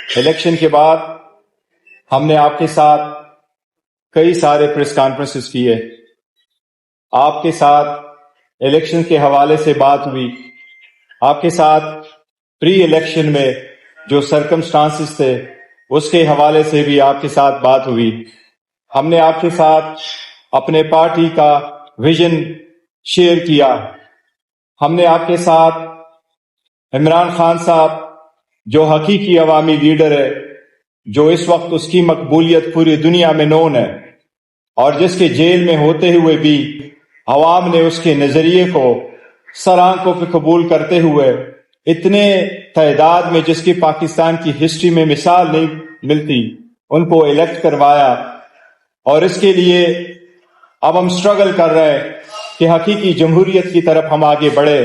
Election کے بعد ہم نے آپ کے ساتھ کئی سارے پریس کانفرنسز کیے، آپ کے ساتھ الیکشن کے حوالے سے بات ہوئی، آپ کے ساتھ پری الیکشن میں جو سرکمسٹانسز تھے اس کے حوالے سے بھی آپ کے ساتھ بات ہوئی۔ ہم نے آپ کے ساتھ اپنے پارٹی کا ویژن شیئر کیا۔ ہم نے آپ کے ساتھ عمران خان صاحب جو حقیقی عوامی لیڈر ہے، جو اس وقت اس کی مقبولیت پوری دنیا میں نون ہے، اور جس کے جیل میں ہوتے ہوئے بھی عوام نے اس کے نظریے کو سر آنکھوں پہ قبول کرتے ہوئے اتنے تعداد میں جس کی پاکستان کی ہسٹری میں مثال نہیں ملتی ان کو الیکٹ کروایا۔ اور اس کے لیے اب ہم سٹرگل کر رہے ہیں کہ حقیقی جمہوریت کی طرف ہم آگے بڑھے،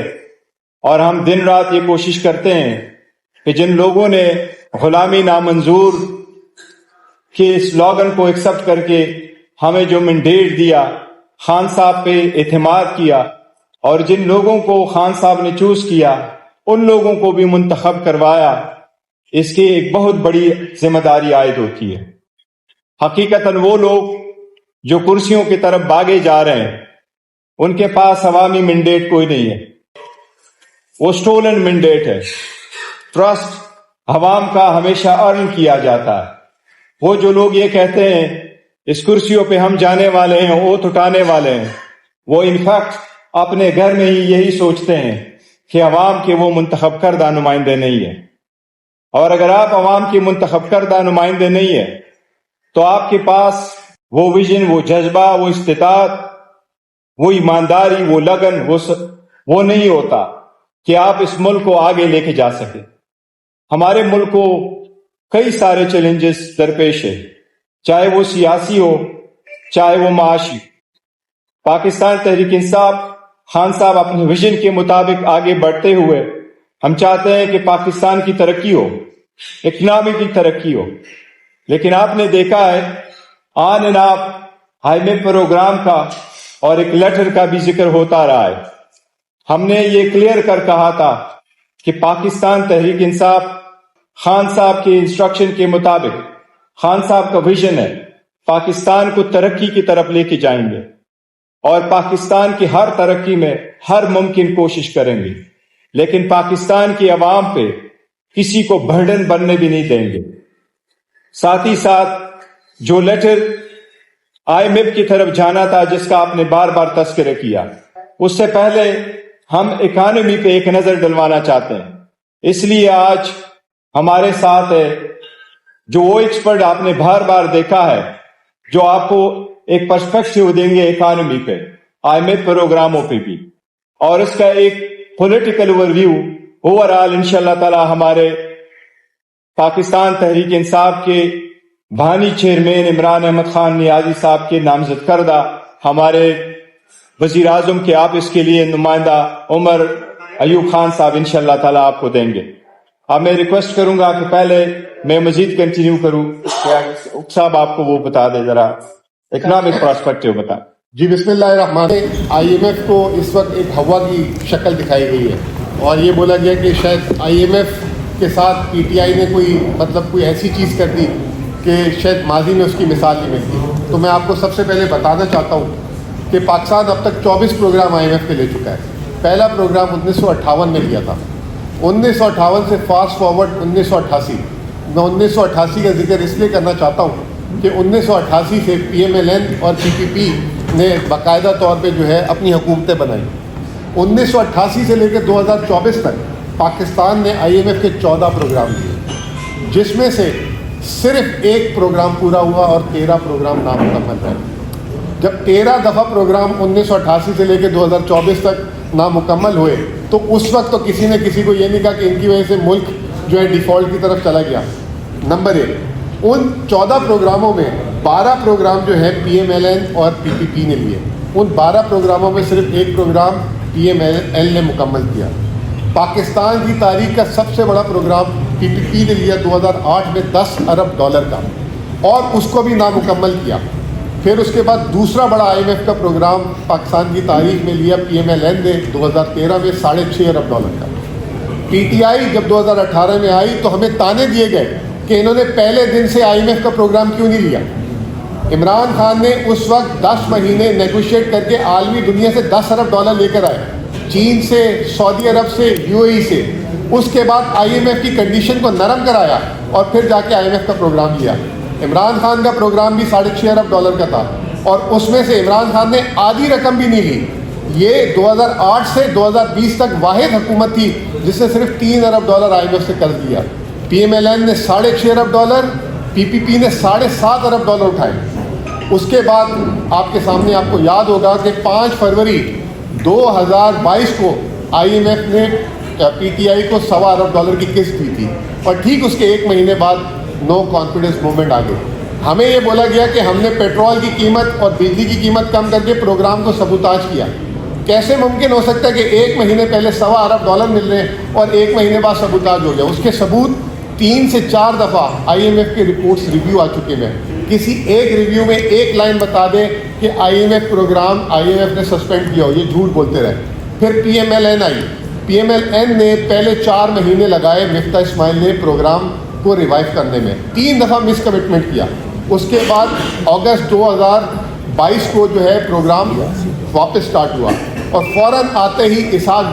اور ہم دن رات یہ کوشش کرتے ہیں کہ جن لوگوں نے غلامی نامنظور کے سلوگن کو ایکسپٹ کر کے ہمیں جو مینڈیٹ دیا، خان صاحب پہ اعتماد کیا، اور جن لوگوں کو خان صاحب نے چوز کیا ان لوگوں کو بھی منتخب کروایا، اس کی ایک بہت بڑی ذمہ داری عائد ہوتی ہے۔ حقیقتاً وہ لوگ جو کرسیوں کی طرف بھاگے جا رہے ہیں ان کے پاس عوامی مینڈیٹ کوئی نہیں ہے، وہ سٹولن مینڈیٹ ہے۔ ٹرسٹ عوام کا ہمیشہ ارن کیا جاتا ہے۔ وہ جو لوگ یہ کہتے ہیں اس کرسیوں پہ ہم جانے والے ہیں، اوت اٹھانے والے ہیں، وہ انفیکٹ اپنے گھر میں ہی یہی سوچتے ہیں کہ عوام کے وہ منتخب کردہ نمائندے نہیں ہیں۔ اور اگر آپ عوام کے منتخب کردہ نمائندے نہیں ہیں تو آپ کے پاس وہ ویژن، وہ جذبہ، وہ استطاعت، وہ ایمانداری، وہ لگن وہ نہیں ہوتا کہ آپ اس ملک کو آگے لے کے جا سکیں۔ ہمارے ملک کو کئی سارے چیلنجز درپیش ہے، چاہے وہ سیاسی ہو چاہے وہ معاشی۔ پاکستان تحریک انصاف خان صاحب اپنے ویژن کے مطابق آگے بڑھتے ہوئے ہم چاہتے ہیں کہ پاکستان کی ترقی ہو، اکنامی کی ترقی ہو، لیکن آپ نے دیکھا ہے on and off I M F programme کا اور ایک لیٹر کا بھی ذکر ہوتا رہا ہے۔ ہم نے یہ کلیئر کر کہا تھا کہ پاکستان تحریک انصاف خان صاحب کے انسٹرکشن کے مطابق، خان صاحب کا ویژن ہے، پاکستان کو ترقی کی طرف لے کے جائیں گے، اور پاکستان کی ہر ترقی میں ہر ممکن کوشش کریں گے، لیکن پاکستان کی عوام پہ کسی کو برڈن بننے بھی نہیں دیں گے۔ ساتھ ہی ساتھ جو لیٹر آئی ایم ایف کی طرف جانا تھا جس کا آپ نے بار بار تذکرہ کیا، اس سے پہلے ہم اکانومی پہ ایک نظر ڈلوانا چاہتے ہیں۔ اس لیے آج ہمارے ساتھ ہے جو وہ ایکسپرٹ آپ نے بار بار دیکھا ہے، جو آپ کو ایک پرسپیکٹو دیں گے اکانومی پہ، آئی ایم ایف پروگراموں پہ بھی، اور اس کا ایک political overview overall انشاءاللہ تعالی ہمارے پاکستان تحریک انصاف کے بانی چیئرمین عمران احمد خان نیازی صاحب کے نامزد کردہ ہمارے وزیر اعظم کے آپ اس کے لیے نمائندہ عمر ایوب خان صاحب انشاءاللہ تعالی آپ کو دیں گے۔ اب میں ریکویسٹ کروں گا کہ پہلے میں مزید کنٹینیو کروں، صاحب آپ کو وہ بتا دے، ذرا اکنامک پرسپیکٹو بتا۔ جی بسم اللہ الرحمن الرحیم۔ آئی ایم ایف کو اس وقت ایک ہوا کی شکل دکھائی گئی ہے، اور یہ بولا گیا کہ شاید آئی ایم ایف کے ساتھ پی ٹی آئی نے کوئی ایسی چیز کر دی کہ شاید ماضی میں اس کی مثال نہیں ملتی۔ تو میں آپ کو سب سے پہلے بتانا چاہتا ہوں کہ پاکستان اب تک 24 پروگرام آئی ایم ایف کے لے چکا ہے۔ پہلا پروگرام 1958 میں لیا تھا، 1958 سے فاسٹ فارورڈ 1988۔ میں 1988 کا ذکر اس لیے کرنا چاہتا ہوں کہ 1988 سے پی ایم ایل این اور پی پی پی نے باقاعدہ طور پہ جو ہے اپنی حکومتیں بنائیں۔ 1988 سے لے کے 2024 تک پاکستان نے آئی ایم ایف کے 14 پروگرام دیے، جس میں سے صرف ایک پروگرام پورا ہوا اور 13 پروگرام نامکمل رہے۔ جب 13 دفعہ پروگرام 1988 سے لے کے 2024 تک نامکمل ہوئے تو اس وقت تو کسی نے کسی کو یہ نہیں کہا کہ ان کی وجہ سے ملک جو ہے ڈیفالٹ کی طرف چلا گیا۔ نمبر 1، ان 14 پروگراموں میں 12 پروگرام جو ہے پی ایم ایل این اور پی پی پی نے لیے۔ ان 12 پروگراموں میں صرف ایک پروگرام پی ایم ایل نے مکمل کیا۔ پاکستان کی تاریخ کا سب سے بڑا پروگرام پی پی پی نے لیا 2008 میں $10 ارب کا، اور اس کو بھی نامکمل کیا۔ پھر اس کے بعد دوسرا بڑا آئی ایم ایف کا پروگرام پاکستان کی تاریخ میں لیا پی ایم ایل این نے 2013 میں $6.5 ارب کا۔ پی ٹی آئی جب 2018 میں آئی تو ہمیں تانے دیے گئے کہ انہوں نے پہلے دن سے IMF کا پروگرام کیوں نہیں لیا. عمران خان نے اس وقت 10 مہینے نیگوشیٹ کر کے عالمی دنیا سے $10 ارب لے کر آئے, چین سے, سعودی عرب سے, UAE سے. اس کے بعد IMF کی کنڈیشن کو نرم کرایا اور پھر جا کے IMF کا پروگرام لیا. عمران خان کا پروگرام بھی $6.5 ارب کا تھا, اور اس میں سے عمران خان نے آدھی رقم بھی نہیں لی. یہ 2008 سے 2020 تک واحد حکومت تھی جس نے صرف $3 ارب IMF سے قرض دیا. PMLN نے $6.5 ارب, PPP نے $7.5 ارب اٹھائے. اس کے بعد آپ کے سامنے آپ کو یاد ہوگا کہ 5 فروری 2022 کو IMF نے PTI کو $1.25 ارب کی قسط دی تھی, اور ٹھیک اس کے 1 مہینے بعد نو کانفیڈنس موومنٹ آ گئی. ہمیں یہ بولا گیا کہ ہم نے پیٹرول کی قیمت اور بجلی کی قیمت کم کر کے پروگرام کو سبوتاژ کیا. کیسے ممکن ہو سکتا ہے کہ 1 مہینے پہلے $1.25 ارب مل رہے ہیں اور 1 مہینے بعد سبوتاژ ہو گیا؟ اس کے ثبوت 3 سے 4 دفعہ IMF کے رپورٹس ریویو آ چکے ہیں. کسی ایک ریویو میں ایک لائن بتا دیں کہ IMF پروگرام IMF نے سسپینڈ کیا ہو, یہ جھوٹ بولتے رہے. پھر PMLN آئی. PMLN نے پہلے 4 مہینے لگائے مفتاح اسماعیل نے پروگرام کو ریوائیو کرنے میں, 3 دفعہ مس کمٹمنٹ کیا. اس کے بعد اگست 2022 کو جو ہے پروگرام واپس سٹارٹ ہوا, اور فوراً آتے ہی اسحاق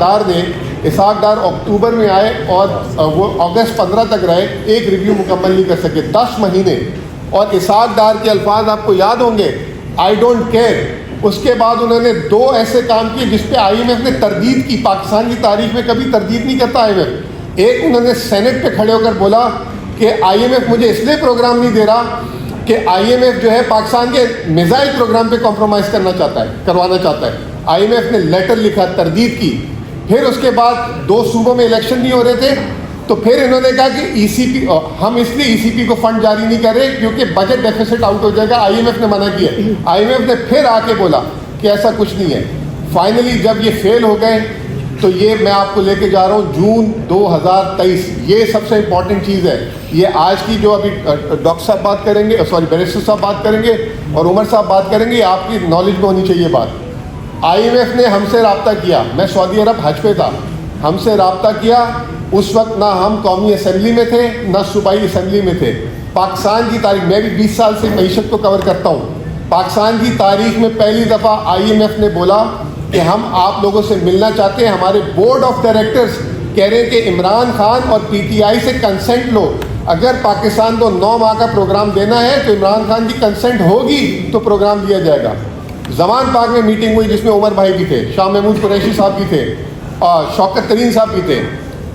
ڈار اکتوبر میں آئے اور وہ اگست 15 تک رہے, ایک ریویو مکمل نہیں کر سکے, 10 مہینے. اور اسحاق ڈار کے الفاظ آپ کو یاد ہوں گے, آئی ڈونٹ کیئر. اس کے بعد انہوں نے 2 ایسے کام کیے جس پہ IMF نے تردید کی. پاکستان کی تاریخ میں کبھی تردید نہیں کرتا IMF. ایک, انہوں نے سینٹ پہ کھڑے ہو کر بولا کہ IMF مجھے اس لیے پروگرام نہیں دے رہا کہ IMF جو ہے پاکستان کے میزائل پروگرام پہ کمپرومائز کروانا چاہتا ہے. IMF نے لیٹر لکھا, تردید کی. پھر اس کے بعد 2 صوبوں میں الیکشن نہیں ہو رہے تھے, تو پھر انہوں نے کہا کہ ECP, ہم اس لیے ECP کو فنڈ جاری نہیں کر رہے کیونکہ بجٹ ڈیفیسٹ آؤٹ ہو جائے گا. IMF نے منع کیا. IMF نے پھر آ کے بولا کہ ایسا کچھ نہیں ہے. فائنلی جب یہ فیل ہو گئے تو یہ میں آپ کو لے کے جا رہا ہوں جون 2023. یہ سب سے امپورٹنٹ چیز ہے. یہ آج کی جو ابھی ڈاکٹر صاحب بات کریں گے, بیرسٹر صاحب بات کریں گے اور عمر صاحب بات کریں گے, آپ کی نالج میں ہونی چاہیے بات. IMF نے ہم سے رابطہ کیا, میں سعودی عرب حج پہ تھا, ہم سے رابطہ کیا. اس وقت نہ ہم قومی اسمبلی میں تھے نہ صوبائی اسمبلی میں تھے. پاکستان کی تاریخ, میں بھی 20 سال سے معیشت کو کور کرتا ہوں, پاکستان کی تاریخ میں پہلی دفعہ IMF نے بولا کہ ہم آپ لوگوں سے ملنا چاہتے ہیں. ہمارے بورڈ آف ڈائریکٹرز کہہ رہے ہیں کہ عمران خان اور PTI سے کنسنٹ لو. اگر پاکستان کو 9 ماہ کا پروگرام دینا ہے تو عمران خان کی کنسنٹ ہوگی تو پروگرام دیا جائے گا. زمان پاک میں میٹنگ ہوئی جس میں عمر بھائی بھی تھے, شاہ محمود قریشی صاحب بھی تھے, اور شوکت ترین صاحب بھی تھے.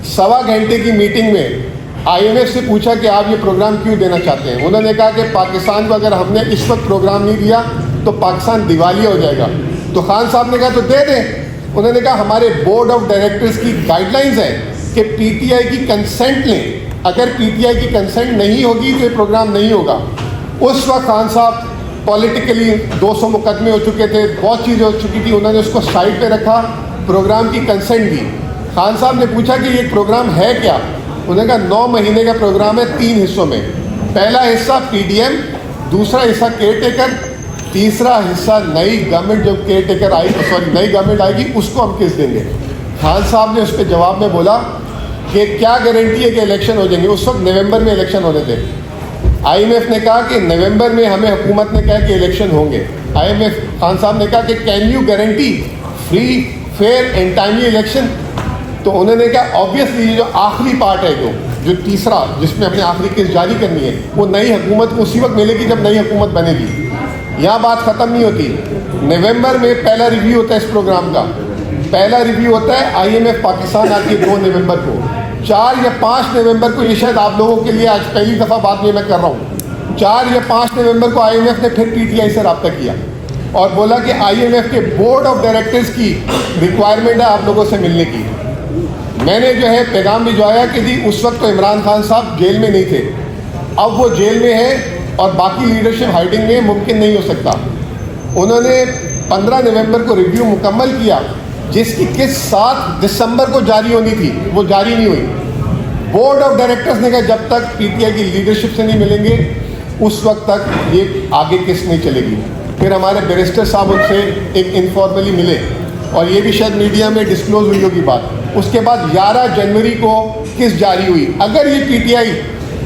1.25 گھنٹے کی میٹنگ میں IMF سے پوچھا کہ آپ یہ پروگرام کیوں دینا چاہتے ہیں. انہوں نے کہا کہ پاکستان کو اگر ہم نے اس وقت پروگرام نہیں دیا تو پاکستان دیوالیہ ہو جائے گا. تو خان صاحب نے کہا تو دے دیں. انہوں نے کہا ہمارے بورڈ آف ڈائریکٹرز کی گائیڈ لائنز ہیں کہ PTI کی کنسنٹ لیں, اگر PTI کی کنسنٹ نہیں ہوگی تو یہ پروگرام نہیں ہوگا. اس وقت خان صاحب پولیٹیکلی 200 مقدمے ہو چکے تھے, بہت چیزیں ہو چکی تھی, انہوں نے اس کو سائڈ پہ رکھا, پروگرام کی کنسنٹ دی. خان صاحب نے پوچھا کہ یہ پروگرام ہے کیا. انہوں نے کہا 9 مہینے کا پروگرام ہے 3 حصوں میں. پہلا حصہ PDM, دوسرا حصہ کیئر ٹیکر, تیسرا حصہ نئی گورنمنٹ جب کیئر ٹیکر نئی گورنمنٹ آئے گی اس کو ہم کس دیں گے. خان صاحب نے اس پہ جواب میں بولا کہ کیا گارنٹی ہے کہ الیکشن ہو جائیں گے. اس وقت نومبر میں الیکشن ہونے تھے. IMF نے کہا کہ نومبر میں ہمیں حکومت نے کہا کہ الیکشن ہوں گے. خان صاحب نے کہا کہ can you guarantee free fair and timely election. تو انہوں نے کہا آبویسلی جو آخری پارٹ ہے جو تیسرا جس میں ہم نے آخری قسط جاری کرنی ہے وہ نئی حکومت کو اسی وقت ملے گی جب نئی حکومت بنے گی. یہاں بات ختم نہیں ہوتی. نومبر میں پہلا ریویو ہوتا ہے اس پروگرام کا. پہلا ریویو ہوتا ہے IMF پاکستان آتی ہے 2 نومبر کو. 4 یا 5 نومبر کو, یہ شاید آپ لوگوں کے لیے آج پہلی دفعہ بات یہ میں کر رہا ہوں, 4 یا 5 نومبر کو IMF نے پھر PTI سے رابطہ کیا اور بولا کہ IMF کے بورڈ آف ڈائریکٹرز کی ریکوائرمنٹ ہے آپ لوگوں سے ملنے کی. میں نے جو ہے پیغام بھجوایا کہ جی اس وقت تو عمران خان صاحب جیل میں نہیں تھے, اب وہ جیل میں ہیں اور باقی لیڈرشپ ہائیڈنگ میں ممکن نہیں ہو سکتا. انہوں نے 15 نومبر کو ریویو مکمل کیا جس کی قسط 7 دسمبر کو جاری ہونی تھی, وہ جاری نہیں ہوئی. بورڈ آف ڈائریکٹرز نے کہا جب تک PTI کی لیڈرشپ سے نہیں ملیں گے اس وقت تک یہ آگے قسط نہیں چلے گی. پھر ہمارے بیرسٹر صاحب ان سے ایک انفارملی ملے اور یہ بھی شاید میڈیا میں ڈسکلوز ہوئی ہوگی بات. اس کے بعد 11 جنوری کو قسط جاری ہوئی. اگر یہ PTI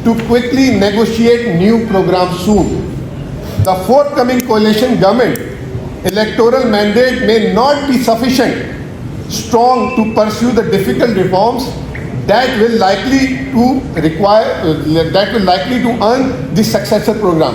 to quickly negotiate new programs soon. The forthcoming coalition government electoral mandate may not be sufficient strong to pursue the difficult reforms that will likely to earn the successor program.